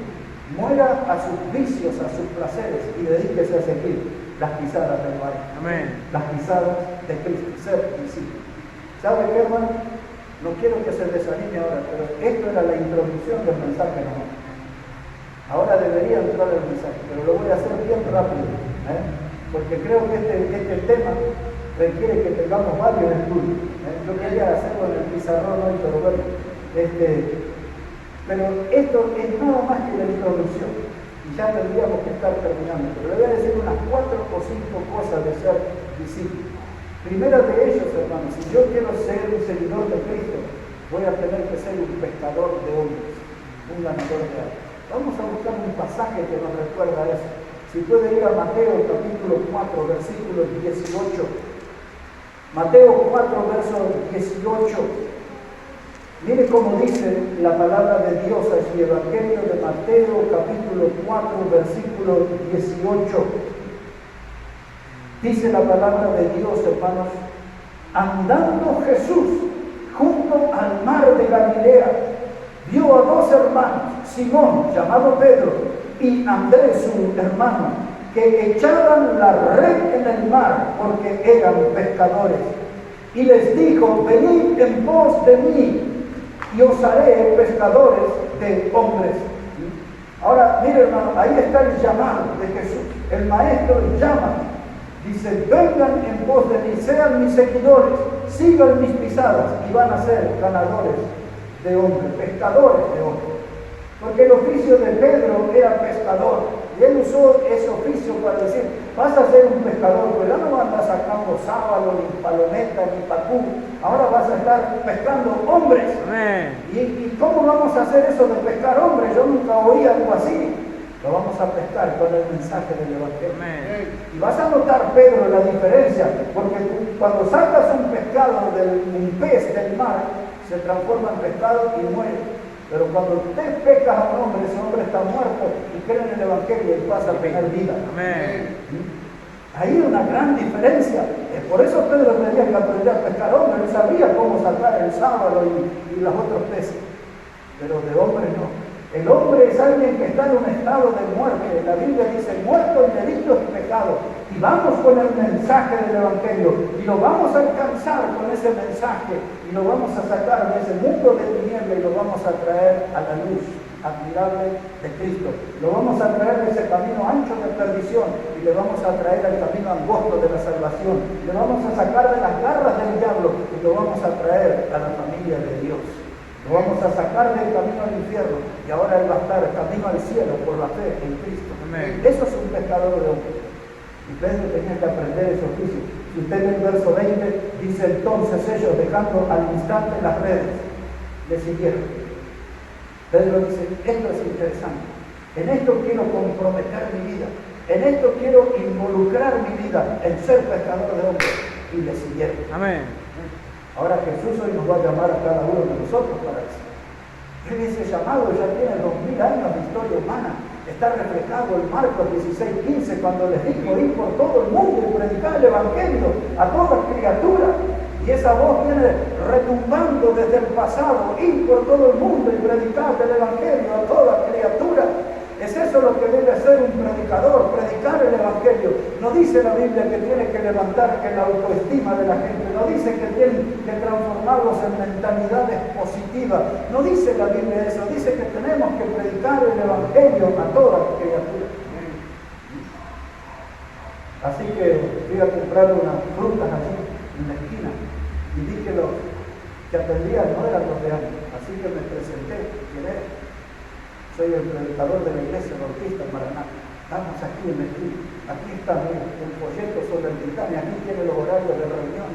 muera a sus vicios, a sus placeres, y dedíquese a seguir las pisadas del Maestro. Amén. Las pisadas de Cristo, ser discípulo. ¿Sabe qué, hermano? No quiero que se desanime ahora, pero esto era la introducción del mensaje nomás. Ahora debería entrar el mensaje, pero lo voy a hacer bien rápido. porque creo que este tema requiere que tengamos varios estudios. Yo quería hacerlo en el pizarrón hoy, pero bueno, pero esto es nada más que la introducción, y ya tendríamos que estar terminando, pero le voy a decir unas 4 o 5 cosas de ser discípulo. Primera de ellos, hermanos, si yo quiero ser un seguidor de Cristo, voy a tener que ser un pescador de hombres, un ganador de almas. Vamos a buscar un pasaje que nos recuerda eso. Si puede ir a Mateo capítulo 4, versículo 18. Mateo 4, verso 18. Mire cómo dice la palabra de Dios allí, Evangelio de Mateo capítulo 4, versículo 18. Dice la palabra de Dios, hermanos: andando Jesús junto al mar de Galilea, vio a 2 hermanos, Simón, llamado Pedro, y Andrés, su hermano, que echaban la red en el mar porque eran pescadores. Y les dijo: venid en pos de mí, y os haré pescadores de hombres. Ahora, mire, hermano, ahí está el llamado de Jesús. El Maestro llama. Dice: vengan en pos de mí, sean mis seguidores, sigan mis pisadas y van a ser ganadores de hombres, pescadores de hombres. Porque el oficio de Pedro era pescador, y él usó ese oficio para decir: vas a ser un pescador, pero ya no andas sacando sábalo, ni palometa, ni pacú, ahora vas a estar pescando hombres. ¿Y cómo vamos a hacer eso de pescar hombres? Yo nunca oí algo así. Lo vamos a pescar con el mensaje del Evangelio. Y vas a notar, Pedro, la diferencia, porque cuando sacas un pescado, un pez del mar, se transforma en pescado y muere. Pero cuando usted pescas a un hombre, ese hombre está muerto y cree en el Evangelio y pasa a tener vida. Ahí hay una gran diferencia. Por eso Pedro tenía que aprender a pescar hombres. Él sabía cómo sacar el sábalo y los otros peces. Pero de hombre no. El hombre es alguien que está en un estado de muerte. La Biblia dice: muerto en delitos y pecados. Y vamos con el mensaje del Evangelio y lo vamos a alcanzar con ese mensaje y lo vamos a sacar de ese mundo de tinieblas y lo vamos a traer a la luz admirable de Cristo. Lo vamos a traer de ese camino ancho de perdición y le vamos a traer al camino angosto de la salvación. Le vamos a sacar de las garras del diablo y lo vamos a traer a la familia de Dios. Lo vamos a sacar del camino al infierno y ahora él va a estar camino al cielo por la fe en Cristo. Amén. Eso es un pescador de hombres. Y Pedro tenía que aprender ese oficio. Si usted en el verso 20 dice: entonces ellos, dejando al instante las redes, le siguieron. Pedro dice: esto es interesante. En esto quiero comprometer mi vida. En esto quiero involucrar mi vida en ser pescador de hombres. Y le siguieron. Amén. Ahora Jesús hoy nos va a llamar a cada uno de nosotros para eso. Ese llamado ya tiene 2000 años de historia humana. Está reflejado en Marcos 16:15, cuando les dijo: ir por todo el mundo y predicar el Evangelio a toda criatura. Y esa voz viene retumbando desde el pasado: ir por todo el mundo y predicar el Evangelio a toda criatura. Es eso lo que debe hacer un predicador, predicar el Evangelio. No dice la Biblia que tiene que levantar la autoestima de la gente, no dice que tiene que transformarlos en mentalidades positivas, no dice la Biblia eso, dice que tenemos que predicar el Evangelio a toda criatura. Así que fui a comprar unas frutas allí en la esquina y vi que los que atendían no eran los de años, así que me presenté. ¿Quién era? Soy el predicador de la iglesia bautista en Maraná. Estamos aquí en el club. Aquí está el folleto sobre el dictamen. Aquí tiene los horarios de reunión.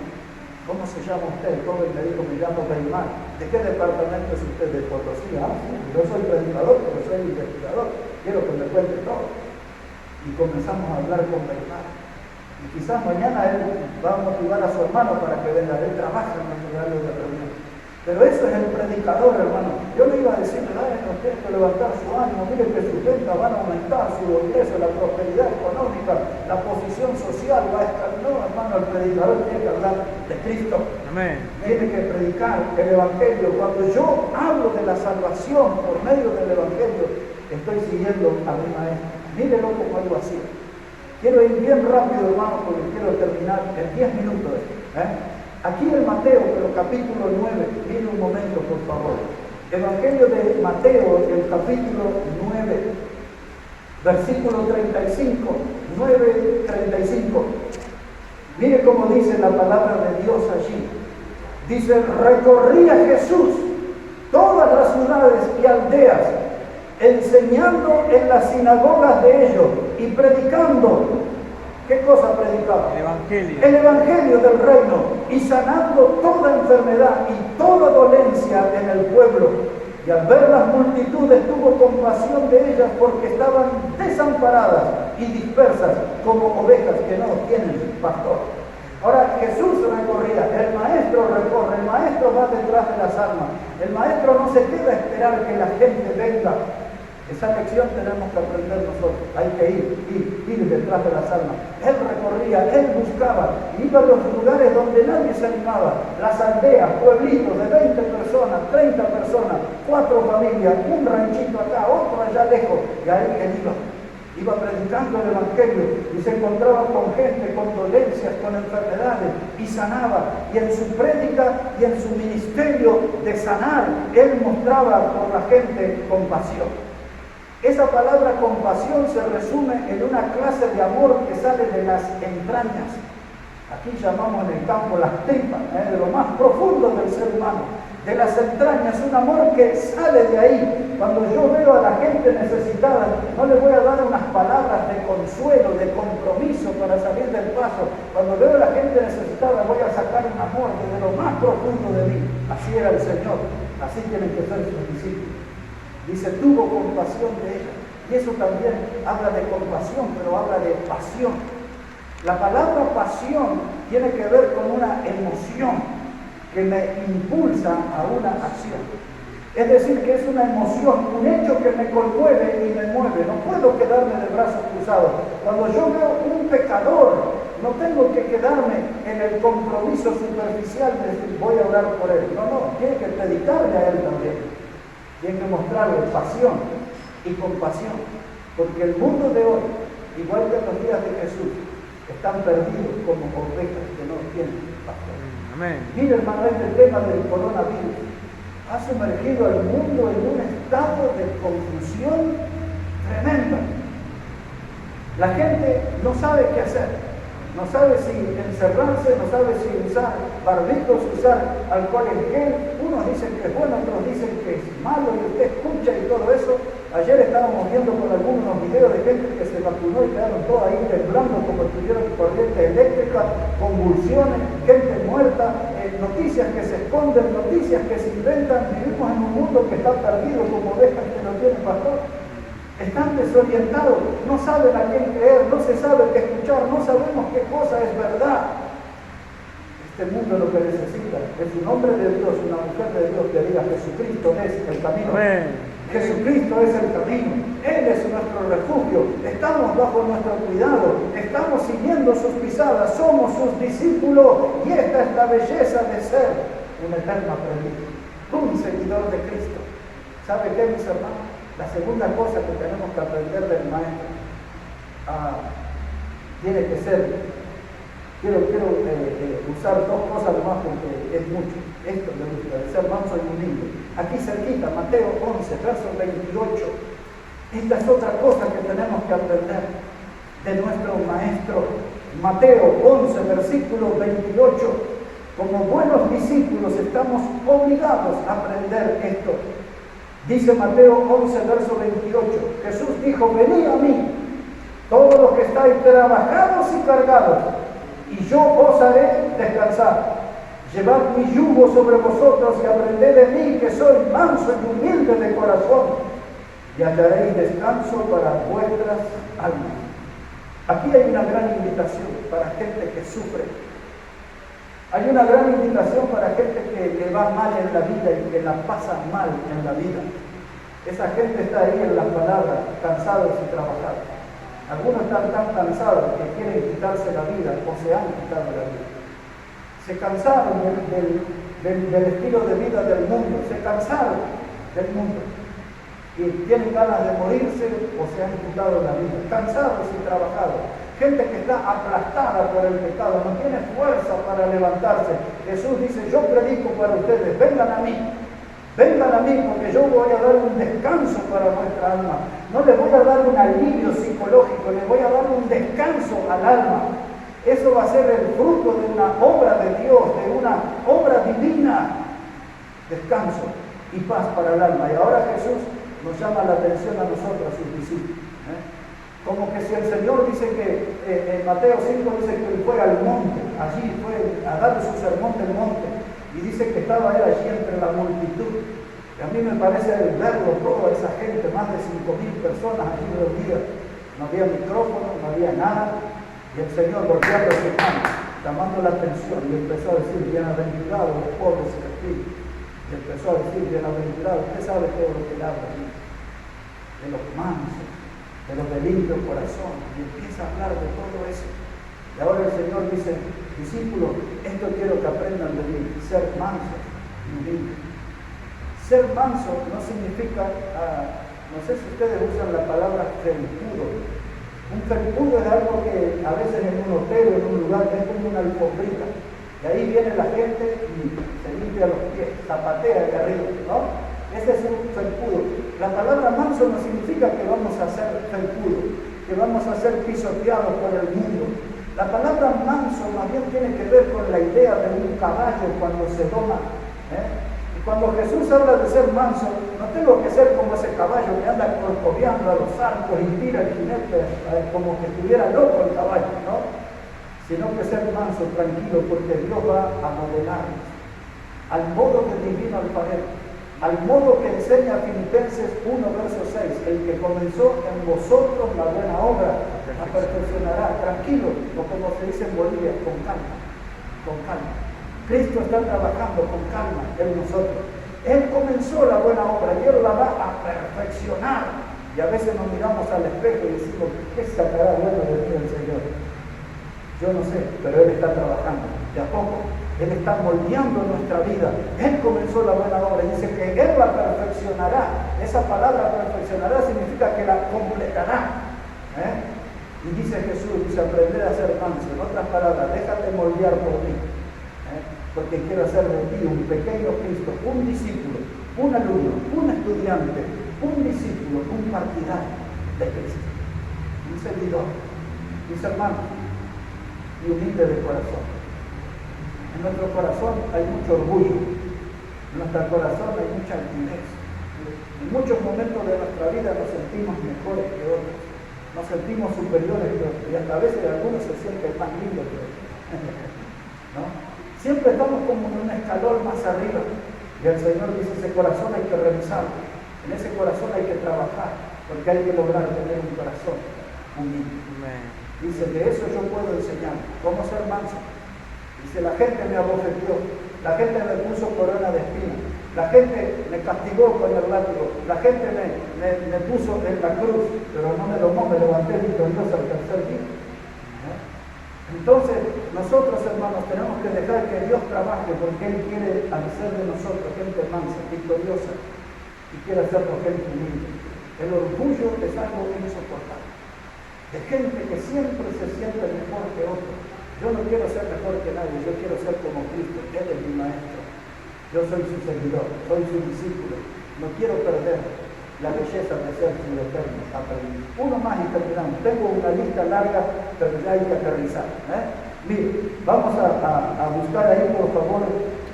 ¿Cómo se llama usted? El joven me dijo: me llamo Beimar. ¿De qué departamento es usted? De Potosí. Ah, sí, yo soy predicador, pero soy investigador. Quiero que me cuente todo. Y comenzamos a hablar con Beimar. Y quizás mañana él va a motivar a su hermano para que venga. Él trabaja en el horario de reunión. Pero eso es el predicador, hermano. Yo le iba a decir: no tiene que levantar su ánimo, mire que sus ventas van a aumentar, su ingreso, la prosperidad económica, la posición social va a estar. No, hermano, el predicador tiene que hablar de Cristo. Amén. Tiene que predicar el Evangelio. Cuando yo hablo de la salvación por medio del Evangelio, estoy siguiendo a mi maestro. Mírenlo como él lo hacía. Quiero ir bien rápido, hermano, porque quiero terminar en 10 minutos. Aquí en Mateo, pero capítulo 9, mire un momento, por favor. Evangelio de Mateo, el capítulo 9, versículo 35. 9:35. Mire cómo dice la palabra de Dios allí. Dice, recorría Jesús todas las ciudades y aldeas, enseñando en las sinagogas de ellos y predicando. ¿Qué cosa predicaba?
El Evangelio.
El Evangelio del reino, y sanando toda enfermedad y toda dolencia en el pueblo. Y al ver las multitudes tuvo compasión de ellas, porque estaban desamparadas y dispersas como ovejas que no tienen pastor. Ahora Jesús recorría, el maestro recorre, el maestro va detrás de las almas. El maestro no se queda a esperar que la gente venga. Esa lección tenemos que aprender nosotros. Hay que ir detrás de las almas. Él recorría, él buscaba, iba a los lugares donde nadie se animaba, las aldeas, pueblitos de 20 personas, 30 personas, 4 familias, un ranchito acá, otro allá lejos, y ahí él iba predicando el Evangelio, y se encontraba con gente, con dolencias, con enfermedades, y sanaba. Y en su prédica y en su ministerio de sanar, él mostraba por la gente compasión. Esa palabra compasión se resume en una clase de amor que sale de las entrañas. Aquí llamamos en el campo las tripas, de lo más profundo del ser humano. De las entrañas, un amor que sale de ahí. Cuando yo veo a la gente necesitada, no le voy a dar unas palabras de consuelo, de compromiso para salir del paso. Cuando veo a la gente necesitada, voy a sacar un amor desde lo más profundo de mí. Así era el Señor, así tienen que ser sus discípulos. Dice, tuvo compasión de ella. Y eso también habla de compasión, pero habla de pasión. La palabra pasión tiene que ver con una emoción que me impulsa a una acción. Es decir, que es una emoción, un hecho que me conmueve y me mueve. No puedo quedarme de brazos cruzados. Cuando yo veo un pecador, no tengo que quedarme en el compromiso superficial de decir, voy a orar por él. No, tiene que predicarle a él también. Tiene que mostrarle pasión y compasión, porque el mundo de hoy, igual que en los días de Jesús, están perdidos como ovejas que no tienen pastor.
Amén.
Mira, hermano, este tema del coronavirus ha sumergido al mundo en un estado de confusión tremenda. La gente no sabe qué hacer. No sabe si encerrarse, no sabe si usar barbijos, usar alcohol en gel. Unos dicen que es bueno, otros dicen que es malo, y usted escucha y todo eso. Ayer estábamos viendo por algunos videos de gente que se vacunó y quedaron todos ahí temblando como si tuvieran corriente eléctrica, convulsiones, gente muerta, noticias que se esconden, noticias que se inventan. Vivimos en un mundo que está perdido como ovejas que no tienen pastor. Están desorientados, no saben a quién creer, no se sabe qué escuchar, no sabemos qué cosa es verdad. Este mundo lo que necesita es un hombre de Dios, una mujer de Dios que diga Jesucristo es el camino.
Amén.
Jesucristo es el camino, Él es nuestro refugio, estamos bajo nuestro cuidado, estamos siguiendo sus pisadas, somos sus discípulos, y esta es la belleza de ser un eterno aprendiz, un seguidor de Cristo. ¿Sabe qué, mis hermanos? La segunda cosa que tenemos que aprender del maestro tiene que ser, quiero usar dos cosas más porque es mucho. Esto me gusta, de ser manso y humilde. Aquí cerquita, Mateo 11, verso 28. Esta es otra cosa que tenemos que aprender de nuestro maestro. Mateo 11, versículo 28. Como buenos discípulos estamos obligados a aprender esto. Dice Mateo 11, verso 28, Jesús dijo, venid a mí, todos los que estáis trabajados y cargados, y yo os haré descansar. Llevad mi yugo sobre vosotros y aprended de mí, que soy manso y humilde de corazón, y hallaréis descanso para vuestras almas. Aquí hay una gran invitación para gente que sufre. Hay una gran invitación para gente que le va mal en la vida y que la pasa mal en la vida. Esa gente está ahí en las palabras, cansados y trabajados. Algunos están tan cansados que quieren quitarse la vida o se han quitado la vida. Se cansaron del estilo de vida del mundo, se cansaron del mundo y tienen ganas de morirse o se han quitado la vida. Cansados y trabajados. Gente que está aplastada por el pecado, no tiene fuerza para levantarse. Jesús dice, yo predico para ustedes, vengan a mí, porque yo voy a dar un descanso para nuestra alma. no le voy a dar un alivio psicológico, le voy a dar un descanso al alma. Eso va a ser el fruto de una obra de Dios, de una obra divina. Descanso y paz para el alma. Y ahora Jesús nos llama la atención a nosotros, a sus discípulos. Como que si el Señor dice que, en Mateo 5 dice que él fue al monte, allí fue a dar su sermón del monte, y dice que estaba él allí entre la multitud. Y a mí me parece verlo, toda esa gente, más de 5.000 personas allí reunidas. No había micrófono, no había nada. Y el Señor golpeando sus manos, llamando la atención, y empezó a decir, bienaventurados los pobres en espíritu. Y empezó a decir, bienaventurados, usted sabe todo lo que él habla allí, de los mansos, de los de limpio corazón, y empieza a hablar de todo eso. Y ahora el Señor dice, discípulos, esto quiero que aprendan de mí, ser mansos y humildes. Ser manso no significa, no sé si ustedes usan la palabra felpudo. Un felpudo es algo que a veces en un hotel o en un lugar que es como una alfombrita. Y ahí viene la gente y se limpia los pies, zapatea de arriba, ¿no? Ese es un felpudo. La palabra manso no significa que vamos a ser felpudo, que vamos a ser pisoteados por el mundo. La palabra manso más bien tiene que ver con la idea de un caballo cuando se doma. Y cuando Jesús habla de ser manso, no tengo que ser como ese caballo que anda corcoveando a los arcos y tira el jinete como que estuviera loco el caballo, ¿no? Sino que ser manso, tranquilo, porque Dios va a modelarnos al modo del divino alfarero, al modo que enseña Filipenses 1, verso 6, el que comenzó en vosotros la buena obra, la perfeccionará, tranquilo, o como se dice en Bolivia, con calma, con calma. Cristo está trabajando con calma en nosotros. Él comenzó la buena obra y Él la va a perfeccionar. Y a veces nos miramos al espejo y decimos, ¿qué sacará bueno de mí el Señor? Yo no sé, pero Él está trabajando. De a poco, Él está moldeando nuestra vida. Él comenzó la buena obra y dice que Él la perfeccionará. Esa palabra perfeccionará significa que la completará. Y dice Jesús, dice, aprender a ser manso. En otras palabras, déjate moldear por mí. Porque quiero hacer de ti un pequeño Cristo, un discípulo, un alumno, un estudiante, un discípulo, un partidario de Cristo, un seguidor, mis hermanos, y humilde de corazón. En nuestro corazón hay mucho orgullo, en nuestro corazón hay mucha altivez. En muchos momentos de nuestra vida nos sentimos mejores que otros, nos sentimos superiores que otros, y hasta a veces algunos se sienten más lindos que otros. ¿No? Siempre estamos como en un escalón más arriba. Y el Señor dice, ese corazón hay que revisarlo. En ese corazón hay que trabajar, porque hay que lograr tener un corazón humilde. Dice, de eso yo puedo enseñar. ¿Cómo ser manso? Dice, la gente me abofeteó, la gente me puso corona de espinas, la gente me castigó con el látigo, la gente me puso en la cruz, pero no me domó, me levanté victorioso al tercer día. Entonces, nosotros, hermanos, tenemos que dejar que Dios trabaje, porque Él quiere hacer de nosotros gente mansa, victoriosa, y quiere hacernos gente humilde. El orgullo es algo insoportable, de gente que siempre se siente mejor que otro. Yo no quiero ser mejor que nadie, yo quiero ser como Cristo. Él es mi maestro, yo soy su seguidor, soy su discípulo, no quiero perder la belleza de ser su eterno aprendiz. Uno más y terminamos. Tengo una lista larga, pero ya hay que aterrizar. Mire, vamos a buscar ahí, por favor,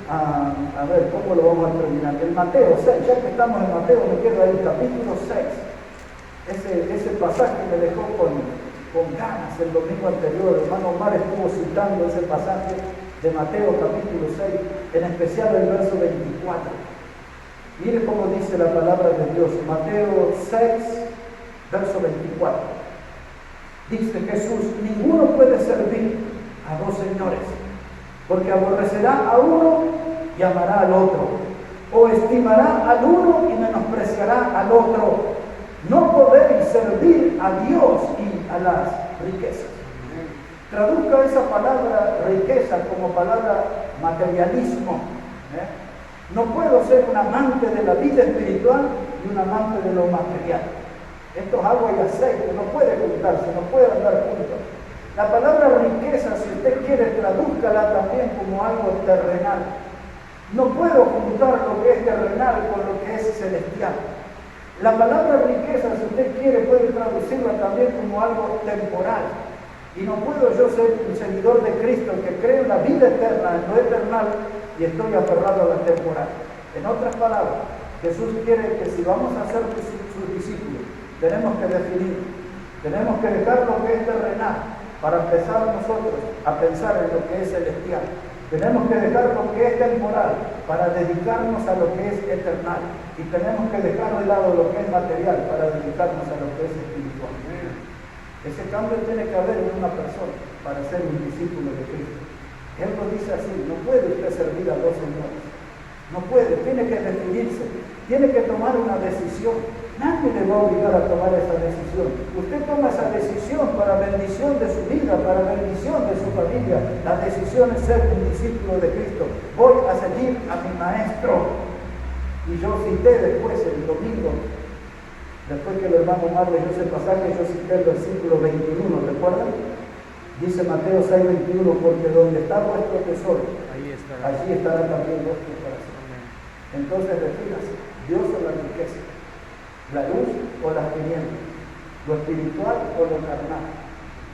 a ver cómo lo vamos a terminar. El Mateo 6, ya que estamos en Mateo, me quedo ahí, capítulo 6. Ese pasaje me dejó con ganas el domingo anterior. El hermano Omar estuvo citando ese pasaje de Mateo capítulo 6, en especial el verso 24. Mire cómo dice la palabra de Dios, Mateo 6, verso 24. Dice Jesús, ninguno puede servir a dos señores, porque aborrecerá a uno y amará al otro, o estimará al uno y menospreciará al otro. No podéis servir a Dios y a las riquezas. Traduzca esa palabra riqueza como palabra materialismo. No puedo ser un amante de la vida espiritual y un amante de lo material. Esto es agua y aceite, no puede juntarse, no puede andar juntos. La palabra riqueza, si usted quiere, tradúzcala también como algo terrenal. No puedo juntar lo que es terrenal con lo que es celestial. La palabra riqueza, si usted quiere, puede traducirla también como algo temporal. Y no puedo yo ser un seguidor de Cristo que cree en la vida eterna, en lo eternal, y estoy aferrado a la temporal. En otras palabras, Jesús quiere que si vamos a ser sus discípulos, tenemos que definir, tenemos que dejar lo que es terrenal para empezar nosotros a pensar en lo que es celestial. Tenemos que dejar lo que es temporal para dedicarnos a lo que es eternal. Y tenemos que dejar de lado lo que es material para dedicarnos a lo que es espiritual. Ese cambio tiene que haber en una persona para ser un discípulo de Cristo. Él lo dice así: no puede usted servir a dos señores. No puede, tiene que definirse, tiene que tomar una decisión. Nadie le va a obligar a tomar esa decisión. Usted toma esa decisión para bendición de su vida, para bendición de su familia. La decisión es ser un discípulo de Cristo. Voy a seguir a mi maestro. Y yo cité después el domingo, después que el hermano Marley dio ese pasaje, yo cité el versículo 21, ¿recuerdan? Dice Mateo 6:21, porque donde está vuestro tesoro, allí estará también vuestro corazón. Entonces defínase, Dios o la riqueza, la luz o las tinieblas, lo espiritual o lo carnal,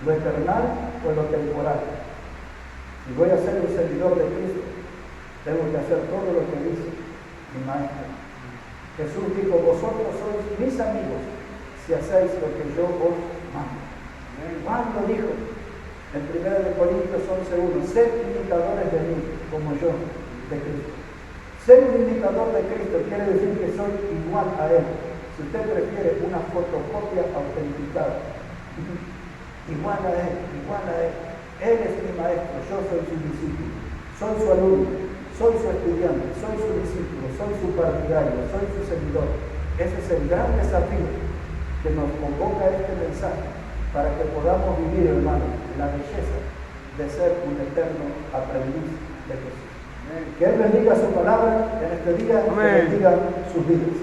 lo eternal o lo temporal. Si voy a ser un seguidor de Cristo, tengo que hacer todo lo que dice mi maestro. Jesús dijo: vosotros sois mis amigos si hacéis lo que yo os mando. Juan lo dijo en 1 Corintios 11:1: sed imitadores de mí como yo de Cristo. Ser un imitador de Cristo quiere decir que soy igual a Él. Si usted prefiere, una fotocopia autenticada. Igual a Él, igual a Él. Él es mi maestro, yo soy su discípulo, soy su alumno, soy su estudiante, soy su discípulo, soy su partidario, soy su seguidor. Ese es el gran desafío que nos convoca este mensaje para que podamos vivir, hermano, la belleza de ser un eterno aprendiz de Jesús. Que Él bendiga su palabra en este día, que bendiga sus vidas.